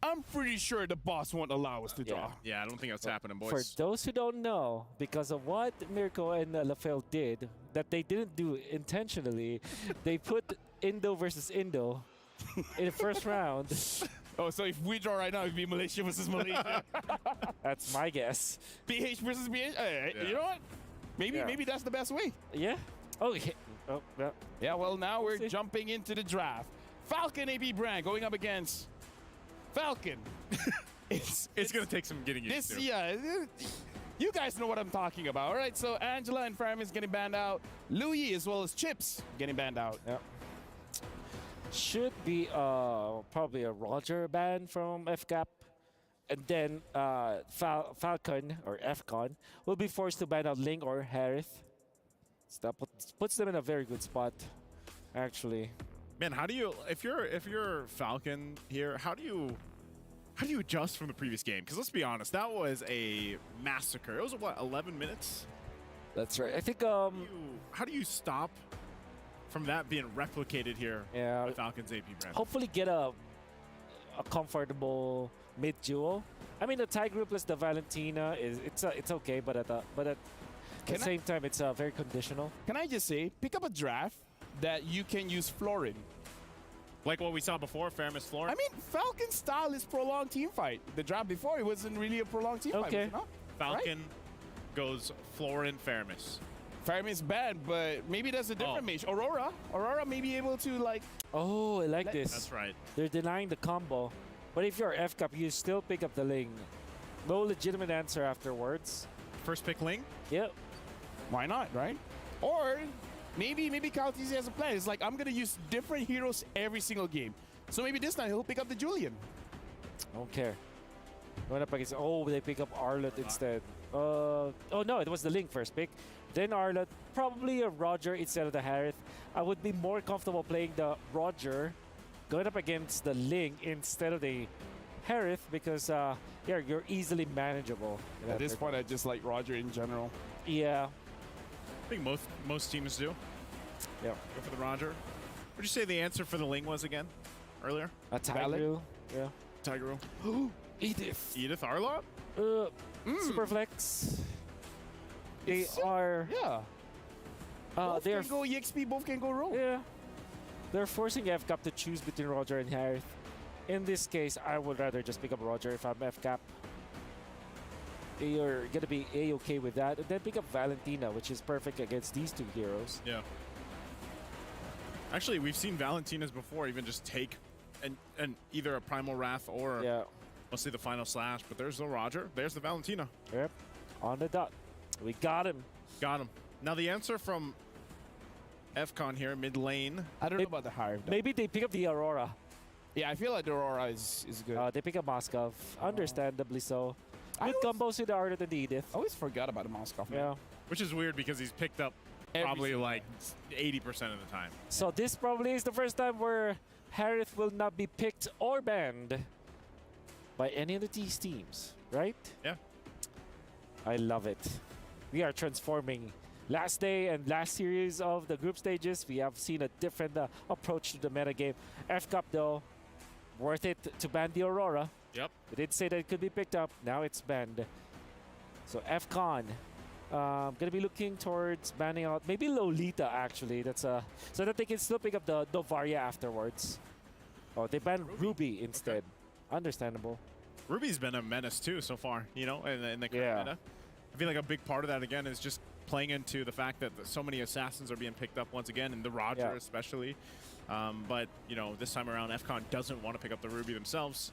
I'm pretty sure the boss won't allow us to draw. Yeah, I don't think that's happening, boys. For those who don't know, because of what Mirko and LaFell did, that they didn't do intentionally, they put Indo versus Indo in the first round. Oh, so if we draw right now, it'd be Malaysia versus Malaysia. That's my guess. PH versus PH. You know what? Maybe that's the best way. Yeah. Oh, yeah. Yeah, well, now we're jumping into the draft. Falcon APBren going up against Falcon. it's going to take some getting used to. Yeah, you guys know what I'm talking about. All right, so Angela and Farmis getting banned out. Louis as well as Chips getting banned out. Yep. Should be probably a Roger ban from FCAP. And then Falcon, or FCON, will be forced to ban out Ling or Harith. So that puts them in a very good spot, actually. Man, how do you, if you're Falcon here, how do you adjust from the previous game? Because let's be honest, that was a massacre. It was, what, 11 minutes? That's right. I think how do you stop from that being replicated here with Falcon's APBren? Hopefully get a comfortable mid duo. I mean, the tie group plus the Valentina it's okay, but at the same time, it's very conditional. Can I just say, pick up a draft that you can use Florin. Like what we saw before, Farmis Florin? I mean, Falcon style is prolonged team fight. The draft before, it wasn't really a prolonged team fight. Okay. Falcon goes Florin, Farmis. Farmis bad, but maybe that's a different mage. Aurora may be able to, like... Oh, I like this. That's right. They're denying the combo. But if you're FCAP, you still pick up the Ling. No legitimate answer afterwards. First pick Ling? Yep. Why not, right? Or maybe Caltese has a plan. It's like, I'm going to use different heroes every single game. So maybe this time he'll pick up the Julian. I don't care. Going up against... Oh, they pick up Arlott instead. Oh, no, it was the Ling first pick. Then Arlott. Probably a Roger instead of the Harith. I would be more comfortable playing the Roger going up against the Ling instead of the Harith because you're easily manageable. At this point, I just like Roger in general. Yeah. I think most teams do. Yeah. Go for the Roger. What did you say the answer for the Ling was again earlier? A Tiger. Yeah. Tiger. Edith. Edith Arlott? Super Flex. They are... Yeah. Both can go EXP, both can go roll. Yeah. They're forcing FCAP to choose between Roger and Harith. In this case, I would rather just pick up Roger if I'm FCAP. You're going to be A-okay with that. And then pick up Valentina, which is perfect against these two heroes. Yeah. Actually, we've seen Valentinas before even just take and either a Primal Wrath or mostly the Final Slash. But there's the Roger. There's the Valentina. Yep. On the dot. We got him. Got him. Now the answer from FCON here, mid lane. I don't know about the Hive. Maybe they pick up the Aurora. Yeah, I feel like the Aurora is good. They pick up Moskov. Understandably so. Good combos with the Arlott and the Edith. I always forgot about the Moskov. Yeah. Which is weird because he's picked up probably like 80% of the time. So this probably is the first time where Harith will not be picked or banned by any of these teams, right? Yeah. I love it. We are transforming. Last day and last series of the group stages, we have seen a different approach to the metagame. FCAP, though, worth it to ban the Aurora. Yep. We did say that it could be picked up. Now it's banned. So FCON, going to be looking towards banning out maybe Lolita, actually. That's so that they can still pick up the Novaria afterwards. Oh, they banned Ruby instead. Okay. Understandable. Ruby's been a menace, too, so far, you know, in the current meta. I feel like a big part of that, again, is just playing into the fact that so many assassins are being picked up once again, and the Roger especially. But, you know, this time around, FCON doesn't want to pick up the Ruby themselves.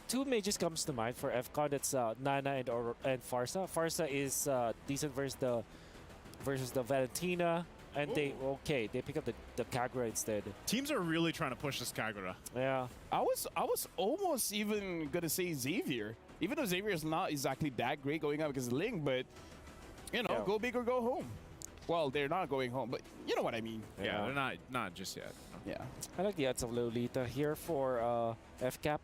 Two mages comes to mind for FCON. That's Nana and Farsa. Farsa is decent versus the Valentina. And they pick up the Kagura instead. Teams are really trying to push this Kagura. Yeah. I was almost even going to say Xavier. Even though Xavier is not exactly that great going up against Ling, but, you know, go big or go home. Well, they're not going home, but you know what I mean. Yeah, they're not just yet. Yeah. I like the odds of Lolita here for FCAP.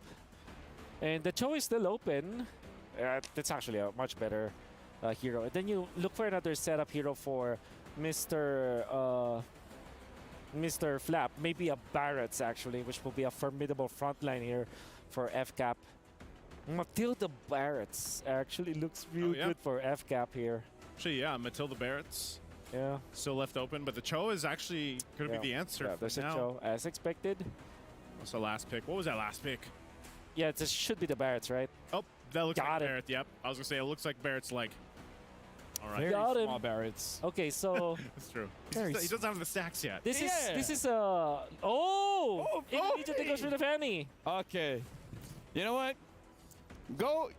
And the Cho is still open. That's actually a much better hero. And then you look for another setup hero for Mr. Flap. Maybe a Barrett's, actually, which will be a formidable frontline here for FCAP. Matilda Barrett's actually looks real good for FCAP here. Actually, yeah, Matilda Barrett's still left open, but the Cho is actually going to be the answer. Yeah, there's a Cho, as expected. What's the last pick? What was that last pick? Yeah, it should be the Barrett's, right? Oh, that looks like Barrett. Yep. I was going to say, it looks like Barrett's leg. All right. Very small Barrett's. Okay, so... That's true. He doesn't have the stacks yet. This is immediately goes for the Fanny. Okay. You know what? Go,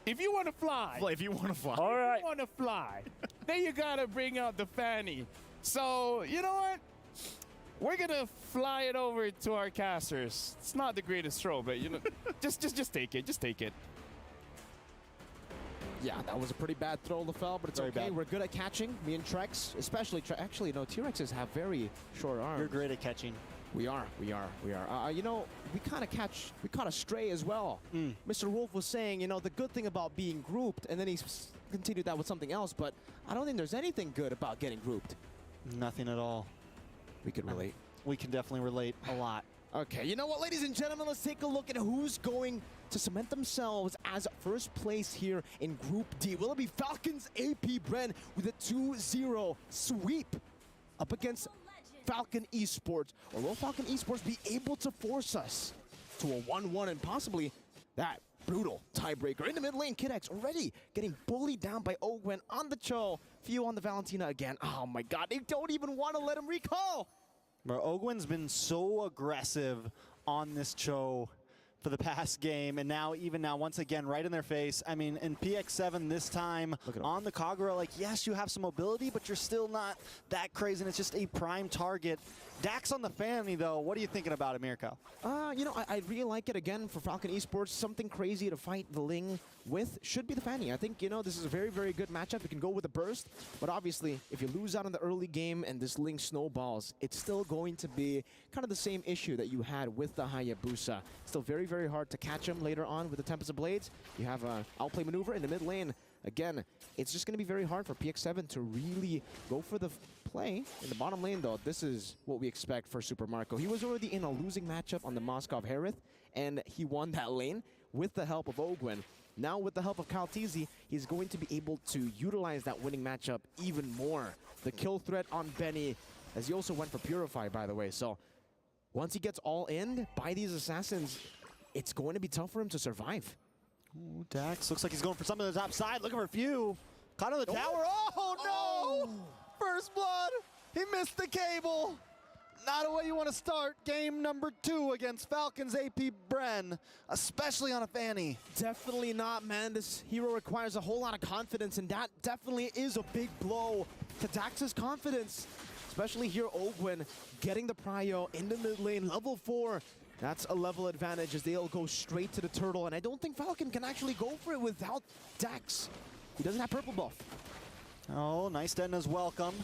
if you want to fly. If you want to fly. All right. If you want to fly, then you got to bring out the Fanny. So, you know what? We're going to fly it over to our casters. It's not the greatest throw, but, you know, just take it. Just take it. Yeah, that was a pretty bad throw, LaFell, but it's okay. Bad. We're good at catching. Me and Trex, especially. Actually, no, T-Rexes have very short arms. You're great at catching. We are. You know, we caught a stray as well. Mr. Wolf was saying, you know, the good thing about being grouped, and then he continued that with something else, but I don't think there's anything good about getting grouped. Nothing at all. We could relate. We can definitely relate a lot. Okay, you know what, ladies and gentlemen, let's take a look at who's going to cement themselves as first place here in Group D. Will it be Falcons APBren with a 2-0 sweep up against Falcon Esports, or will Falcon Esports be able to force us to a 1-1 and possibly that brutal tiebreaker? In the mid lane, Kid X already getting bullied down by Ogwen on the Cho. Few on the Valentina again. Oh my god, they don't even want to let him recall. Bro, Ogwen's been so aggressive on this Cho for the past game, and now, once again, right in their face. I mean, in PX7 this time, on the Kagura, like, yes, you have some mobility, but you're still not that crazy, and it's just a prime target. Dax on the Fanny, though, what are you thinking about it, Mirko? You know, I really like it, again, for Falcon Esports. Something crazy to fight the Ling with should be the Fanny. I think, you know, this is a very, very good matchup. You can go with a burst, but obviously, if you lose out in the early game and this Ling snowballs, it's still going to be kind of the same issue that you had with the Hayabusa. Still very, very hard to catch him later on with the Tempest of Blades. You have an outplay maneuver in the mid lane. Again, it's just going to be very hard for PX7 to really go for the play. In the bottom lane, though, this is what we expect for Super Marco. He was already in a losing matchup on the Moskov Harith, and he won that lane with the help of Ogwen. Now, with the help of Kaltizi, he's going to be able to utilize that winning matchup even more. The kill threat on Benny, as he also went for Purify, by the way. So, once he gets all in by these assassins, it's going to be tough for him to survive. Ooh, Dax looks like he's going for something on the top side. Looking for a few. Caught on the tower. Oh, no! First blood. He missed the cable. Not a way you want to start game number 2 against Falcons APBren, especially on a Fanny. Definitely not, man. This hero requires a whole lot of confidence, and that definitely is a big blow to Dax's confidence. Especially here, Ogwen getting the prio in the mid lane, level 4. That's a level advantage as they'll go straight to the turtle, and I don't think Falcon can actually go for it without Dax. He doesn't have purple buff. Oh, nice Denna's welcome.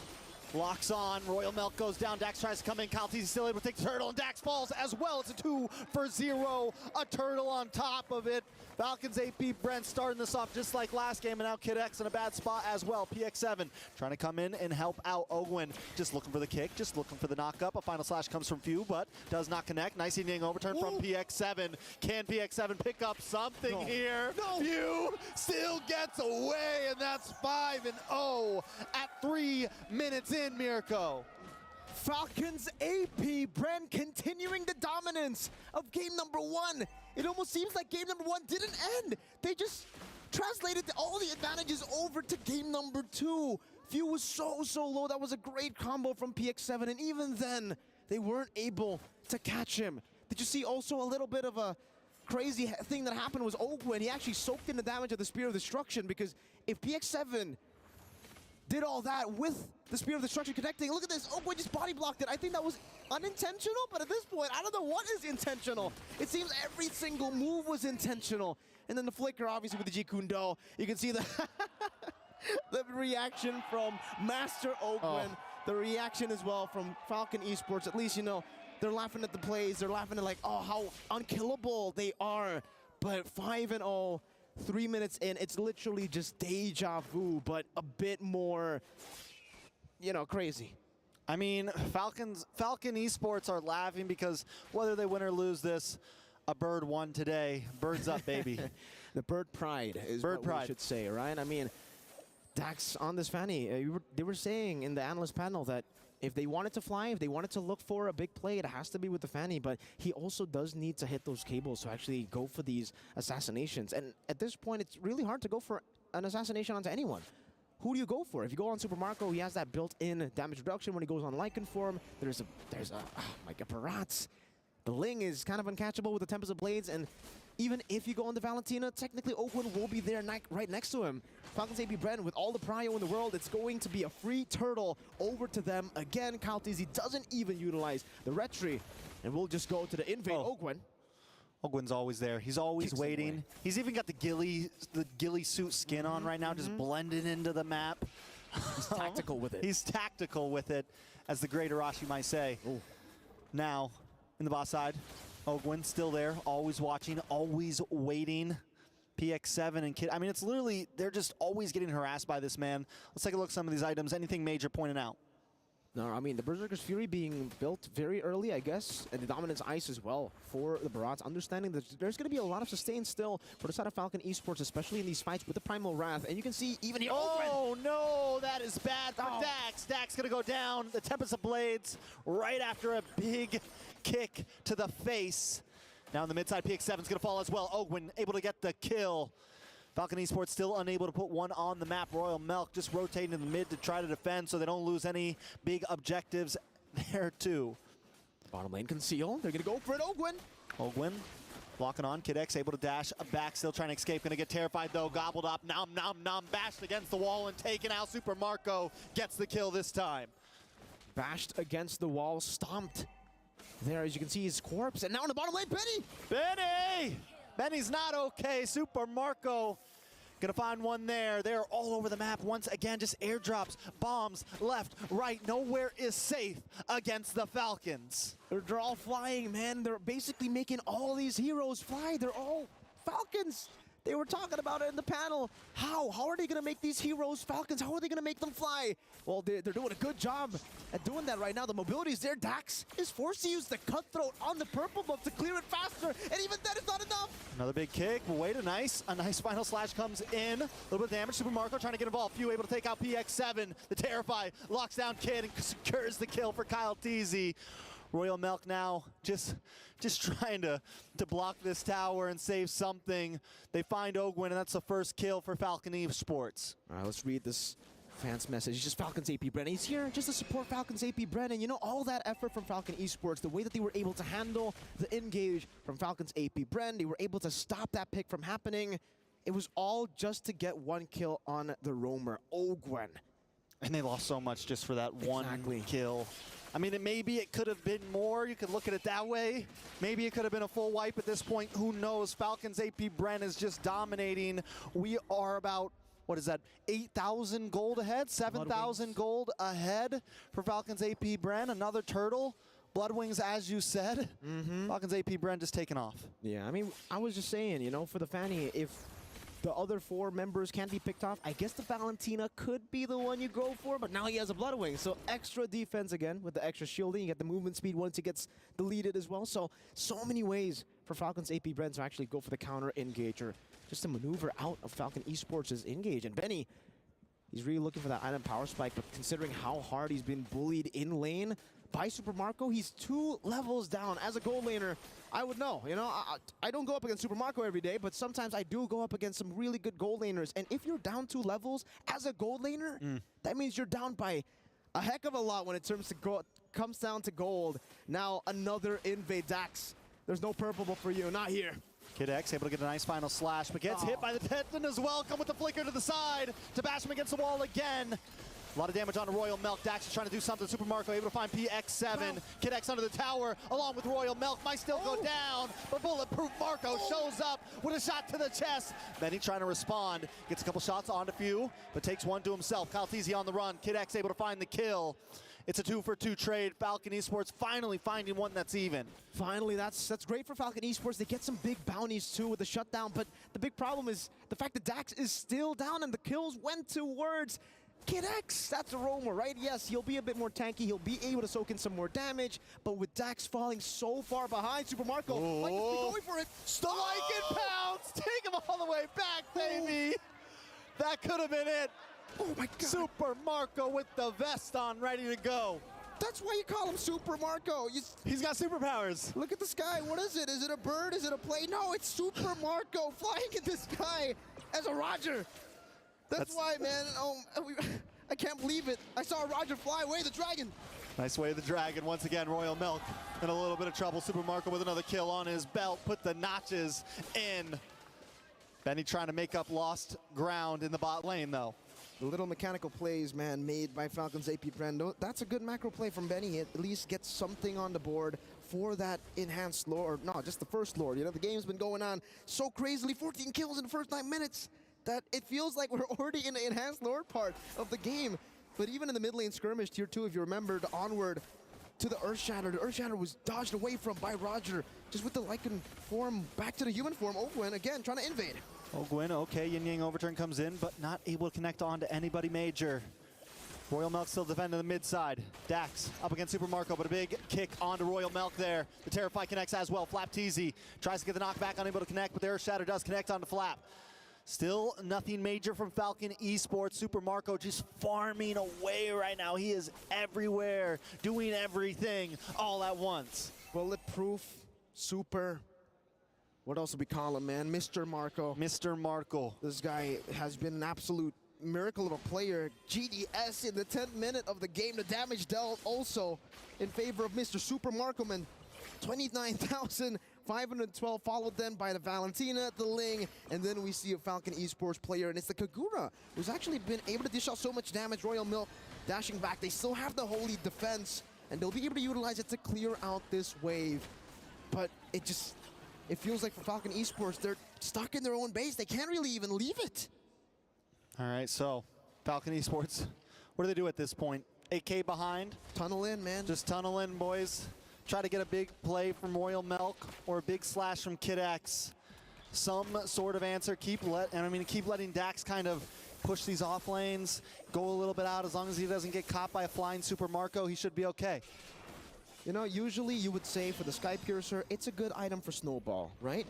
Locks on, Royal Milk goes down, Dax tries to come in, Kaltizi still able to take the turtle, and Dax falls as well. It's a 2-for-0, a turtle on top of it. Falcons APBren starting this off just like last game, and now Kid X in a bad spot as well. PX7 trying to come in and help out Ogwen. Just looking for the kick, just looking for the knock-up. A final slash comes from Few, but does not connect. Nice evening overturn from PX7. Can PX7 pick up something here? No. Few still gets away, and that's 5-0 at 3 minutes in, Mirko. Falcons APBren continuing the dominance of game number 1. It almost seems like game number 1 didn't end. They just translated all the advantages over to game number 2. Few was so low. That was a great combo from PX7, and even then, they weren't able to catch him. Did you see also a little bit of a crazy thing that happened was Ogwen, he actually soaked in the damage of the Spear of Destruction, because if PX7 did all that with the Spear of Destruction connecting, look at this, Ogwen just body blocked it. I think that was unintentional, but at this point, I don't know what is intentional. It seems every single move was intentional. And then the flicker, obviously, with the G Kundo. You can see the, the reaction from Master Ogwen. The reaction as well from Falcon Esports. At least, you know, they're laughing at the plays. They're laughing at like, oh, how unkillable they are. But 5-0, 3 minutes in, it's literally just deja vu, but a bit more, you know, crazy. I mean, Falcon Esports are laughing because whether they win or lose this, A bird won today. Birds up, baby. The bird pride is bird what pride. we should say, right? I mean, Dax on this Fanny, they were saying in the analyst panel that if they wanted to fly, if they wanted to look for a big play, it has to be with the Fanny, but he also does need to hit those cables to actually go for these assassinations. And at this point, it's really hard to go for an assassination onto anyone. Who do you go for? If you go on Super Marco, he has that built-in damage reduction. When he goes on Lycan form, there's a oh my god, Parats. The Ling is kind of uncatchable with the Tempest of Blades, and even if you go on the Valentina, technically Oakwood will be there right next to him. Falcons APBren with all the prio in the world, it's going to be a free turtle over to them. Again, Kaltizi doesn't even utilize the retry, and we'll just go to the invade Oakwood. Ogwin's always there. He's always waiting. He's even got the ghillie suit skin on right now, just blending into the map. He's tactical with it. He's tactical with it, as the great Arashi might say. Ooh. Now, in the boss side, Ogwin still there, always watching, always waiting. PX7 and Kid. I mean, it's literally, they're just always getting harassed by this man. Let's take a look at some of these items. Anything major pointed out? No, I mean, the Berserker's Fury being built very early, I guess, and the Dominance Ice as well for the Barats, understanding that there's going to be a lot of sustain still for the side of Falcon Esports, especially in these fights with the Primal Wrath. And you can see even here... Oh, no, that is bad for Dax. Dax going to go down. The Tempest of Blades right after a big kick to the face. Now in the mid side, PX7 is going to fall as well. Ogwin able to get the kill. Falcon Esports still unable to put one on the map. Royal Milk just rotating in the mid to try to defend so they don't lose any big objectives there too. Bottom lane conceal. They're going to go for it. Ogwin blocking on. Kid X able to dash back, still trying to escape. Going to get terrified though. Gobbled up. Nom, nom, nom. Bashed against the wall and taken out. Super Marco gets the kill this time. Bashed against the wall. Stomped. There, as you can see, his corpse. And now in the bottom lane, Benny! Benny! Benny's not okay. Super Marco gonna find one there. They're all over the map once again. Just airdrops, bombs, left, right. Nowhere is safe against the Falcons. They're all flying, man. They're basically making all these heroes fly. They're all Falcons. They were talking about it in the panel. How are they going to make these heroes Falcons? How are they going to make them fly? Well, they're doing a good job at doing that right now. The mobility is there. Dax is forced to use the Cutthroat on the purple buff to clear it faster, and even that is not enough. Another big kick. But wait, a nice final slash comes in. A little bit of damage. Super Marco trying to get involved. Few able to take out PX7. The Terrify locks down Kid and secures the kill for Kyle Teasy. Royal Milk now just trying to block this tower and save something. They find Ogwin, and that's the first kill for Falcon Esports. All right, let's read this fan's message. It's just Falcons APBren. He's here just to support Falcons APBren. And you know, all that effort from Falcon Esports, the way that they were able to handle the engage from Falcons APBren, they were able to stop that pick from happening. It was all just to get one kill on the roamer, Ogwin. And they lost so much just for that one kill. I mean, maybe it could have been more. You could look at it that way. Maybe it could have been a full wipe at this point. Who knows? Falcons APBren is just dominating. We are about, what is that, 8,000 gold ahead? 7,000 gold ahead for Falcons APBren. Another turtle. Bloodwings, as you said. Falcons APBren just taking off. Yeah, I mean, I was just saying, you know, for the Fanny, if the other 4 members can't be picked off, I guess the Valentina could be the one you go for, but now he has a Bloodwing. So extra defense again with the extra shielding. You get the movement speed once it gets deleted as well. So many ways for Falcons APBren to actually go for the counter engage or just to maneuver out of Falcon Esports' engage. And Benny, he's really looking for that item power spike, but considering how hard he's been bullied in lane by Super Marco, he's 2 levels down. As a gold laner, I would know. You know, I don't go up against Super Marco every day, but sometimes I do go up against some really good gold laners. And if you're down 2 levels as a gold laner, that means you're down by a heck of a lot when it comes down to gold. Now another invade Dax. There's no purple buff for you, not here. Kid X able to get a nice final slash, but gets hit by the Teton as well. Come with the flicker to the side to bash him against the wall again. A lot of damage on Royal Milk. Dax is trying to do something. Super Marco able to find PX7. Kid X under the tower along with Royal Milk. Might still go down, but Bulletproof Marco shows up with a shot to the chest. Benny trying to respond. Gets a couple shots onto Few, but takes one to himself. Kyle Teasy on the run. Kid X able to find the kill. It's a 2-for-2 trade. Falcon Esports finally finding one that's even. Finally, that's great for Falcon Esports. They get some big bounties too with the shutdown, but the big problem is the fact that Dax is still down and the kills went towards Kid X, that's a roamer, right? Yes, he'll be a bit more tanky. He'll be able to soak in some more damage. But with Dax falling so far behind, Super Marco might just be going for it. Strike and pounce! Take him all the way back, baby! That could have been it. Oh my God. Super Marco with the vest on, ready to go. That's why you call him Super Marco. He's got superpowers. Look at the sky. What is it? Is it a bird? Is it a plane? No, it's Super Marco flying in the sky as a Roger. That's why, man. I can't believe it. I saw Roger fly away the dragon. Nice way of the dragon. Once again, Royal Milk in a little bit of trouble. Super Marco with another kill on his belt. Put the notches in. Benny trying to make up lost ground in the bot lane, though. The little mechanical plays, man, made by Falcons APBren. That's a good macro play from Benny. He at least gets something on the board for that enhanced lore. No, just the first lore. You know, the game's been going on so crazily. 14 kills in the first 9 minutes that it feels like we're already in the enhanced lore part of the game. But even in the mid lane skirmish, tier 2, if you remembered, onward to the Earthshatter. The Earthshatter was dodged away from by Roger. Just with the Lycan form back to the human form. Ogwen, again, trying to invade. Ogwen, okay, Yin Yang overturn comes in, but not able to connect on to anybody major. Royal Milk still defending the mid side. Dax up against Super Marco, but a big kick onto Royal Milk there. The Terrify connects as well. Flap Teasy tries to get the knockback, unable to connect, but the Earthshatter does connect onto Flap. Still nothing major from Falcon Esports. Super Marco just farming away right now. He is everywhere, doing everything all at once. Bulletproof, super. What else do we call him, man? Mr. Marco. Mr. Marco. This guy has been an absolute miracle of a player. GDS in the 10th minute of the game. The damage dealt also in favor of Mr. Super Marco, man. 29,512, followed then by the Valentina, the Ling, and then we see a Falcon Esports player, and it's the Kagura, who's actually been able to dish out so much damage. Royal Milk dashing back. They still have the Holy Defense, and they'll be able to utilize it to clear out this wave. But it feels like for Falcon Esports, they're stuck in their own base. They can't really even leave it. All right, so Falcon Esports, what do they do at this point? 8K behind? Tunnel in, man. Just tunnel in, boys. Try to get a big play from Royal Milk or a big slash from Kid X. Some sort of answer. Keep letting Dax kind of push these off lanes, go a little bit out. As long as he doesn't get caught by a flying Super Marco, he should be okay. You know, usually you would say for the Sky Piercer, it's a good item for Snowball, right?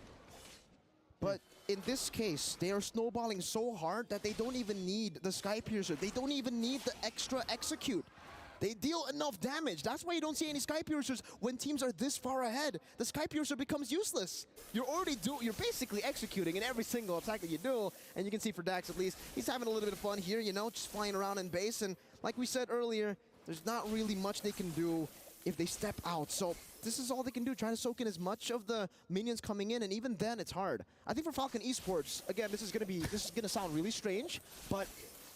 But in this case, they are snowballing so hard that they don't even need the Sky Piercer. They don't even need the extra execute. They deal enough damage. That's why you don't see any Sky Piercers when teams are this far ahead. The Sky Piercer becomes useless. You're basically executing in every single attack that you do. And you can see for Dax at least, he's having a little bit of fun here, you know, just flying around in base. And like we said earlier, there's not really much they can do if they step out. So this is all they can do, try to soak in as much of the minions coming in, and even then it's hard. I think for Falcon Esports, again, this is gonna sound really strange, but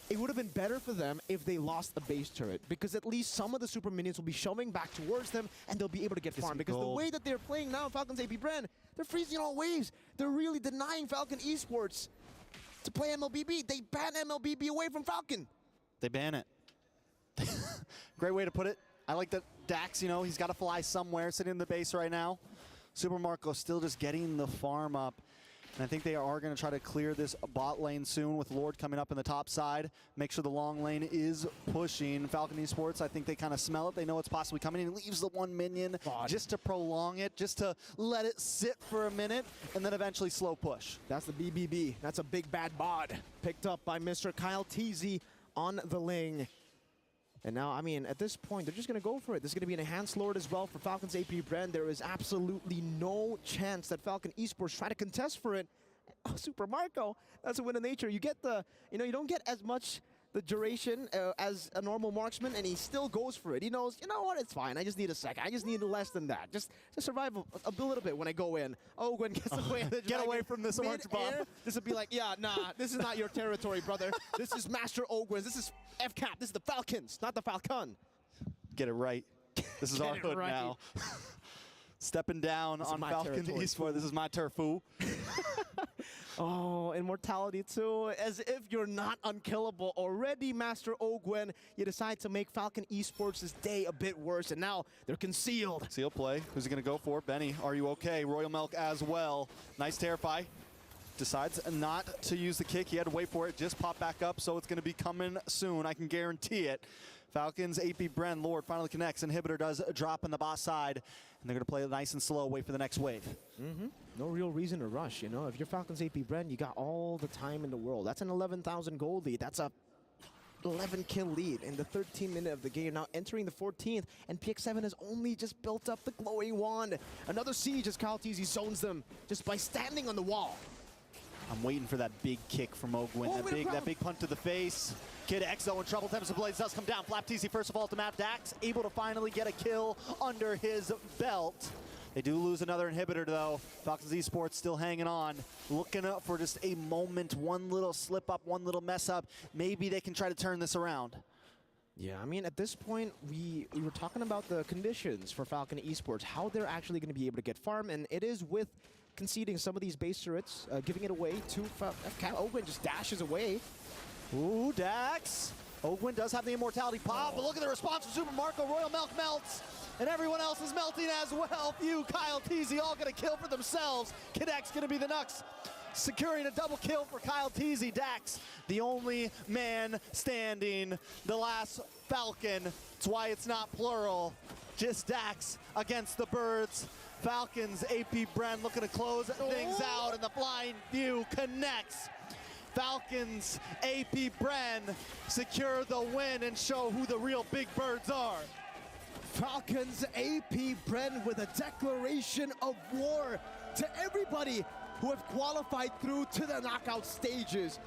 it would have been better for them if they lost the base turret, because at least some of the super minions will be shoving back towards them and they'll be able to get farmed. Because the way that they're playing now, Falcons APBren, they're freezing all waves. They're really denying Falcon Esports to play MLBB. They ban MLBB away from Falcon. They ban it. Great way to put it. I like that Dax, you know, he's got to fly somewhere, sitting in the base right now. Super Marco still just getting the farm up. And I think they are going to try to clear this bot lane soon with Lord coming up in the top side. Make sure the long lane is pushing. Falcon Esports, I think they kind of smell it. They know it's possibly coming. And leaves the one minion just to prolong it, just to let it sit for a minute, and then eventually slow push. That's the BBB. That's a big bad bod picked up by Mr. Kyle Teasy on the Ling. And now, I mean, at this point, they're just going to go for it. There's going to be an enhanced Lord as well for Falcons APBren. There is absolutely no chance that Falcon Esports try to contest for it. Oh, Super Marco, that's a win of nature. You get the, you know, you don't get as much the duration as a normal marksman, and he still goes for it. He knows, you know what, it's fine. I just need a second. I just need less than that. Just to survive a little bit when I go in. Oh, Gwen gets away. Get away from this orange bomb. This would be like, yeah, nah, this is not your territory, brother. This is Master Ogwens. This is FCAP. This is the Falcons, not the Falcon. Get it right. This is our hood right now. Stepping down on Falcon Esports. This is my turf, fool. Oh, immortality too. As if you're not unkillable already, Master Ogwen. You decide to make Falcon Esports' day a bit worse, and now they're concealed. Seal play. Who's he going to go for? Benny, are you okay? Royal Milk as well. Nice Terrify. decides not to use the kick. He had to wait for it, just pop back up, so it's going to be coming soon. I can guarantee it. Falcons, APBren, Lord finally connects. Inhibitor does drop on the boss side, and they're going to play it nice and slow, wait for the next wave. No real reason to rush, you know. If you're Falcons APBren, you got all the time in the world. That's an 11,000 gold lead. That's a 11 kill lead in the 13th minute of the game. Now entering the 14th, and PX7 has only just built up the glowing wand. Another siege as Kaltizi zones them just by standing on the wall. I'm waiting for that big kick from Ogwin. That big punt to the face. Kid Exo in trouble. Tempest of Blades does come down. Flap TZ first of all to Matt Dax, able to finally get a kill under his belt. They do lose another inhibitor though. Falcons Esports still hanging on, looking up for just a moment, one little slip up, one little mess up. Maybe they can try to turn this around. Yeah, I mean, at this point, we were talking about the conditions for Falcon Esports, how they're actually going to be able to get farm, and it is with conceding some of these base turrets, giving it away to Ogwin just dashes away. Ooh, Dax. Ogwin does have the immortality pop, but look at the response from Super Marco. Royal Milk melts, and everyone else is melting as well. Few, Kyle TZ all gonna kill for themselves. Kidek's gonna be the Nux, securing a double kill for Kyle TZ. Dax, the only man standing, the last Falcon. That's why it's not plural. Just Dax against the birds. Falcons, APBren looking to close things out, and the flying few connects. Falcons, APBren secure the win and show who the real big birds are. Falcons APBren with a declaration of war to everybody who have qualified through to the knockout stages.